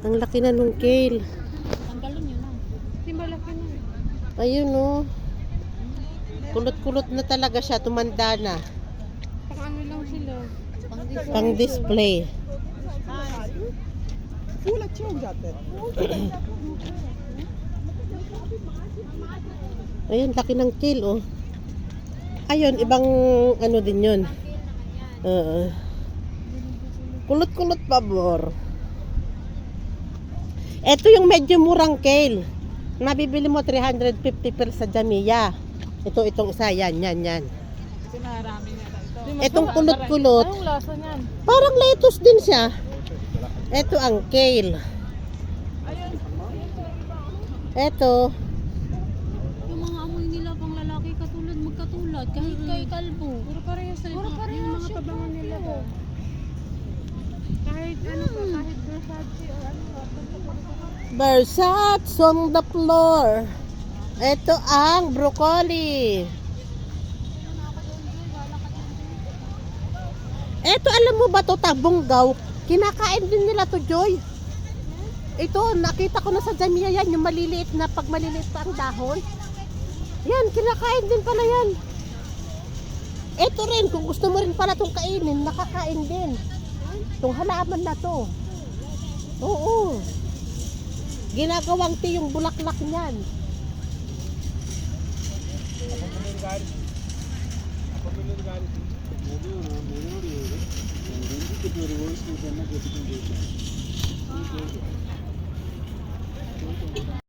Ang laki na nung kale. Tanggalin yun na. Hindi malaki na. Ayun oh. Kulot-kulot na talaga siya. Tumanda na. Pang ano lang sila. Pang display. फूल अच्छे हो जाते हैं। Ayun, laki ng kale oh. Ayun, ibang ano din yun. Kulot-kulot pabor. Ito yung medyo murang kale. Nabibili mo 350 per sa Jamia. Itong isa, yan. Kasi marami na ito. Itong kulot-kulot. Anong lasa niyan? Parang lettuce din siya. Ito ang kale. Ito. Yung mga amoy nila pang lalaki magkatulad. Kahit kay kalbo. Puro parehas na yung mga pabango nila. Kahit ano pa, kahit Versace or ano. Versace on the floor. Ito ang broccoli. Ito, alam mo ba to, tabunggaw? Kinakain din nila to, Joy. Ito, nakita ko na sa Jamia yan, yung maliliit na, pag maliliit pa ang dahon. Yan, kinakain din pala yan. Ito rin, kung gusto mo rin pala itong kainin, nakakain din. Itong halaman na to. Oo. Ginagawang tea yung bulaklak niyan.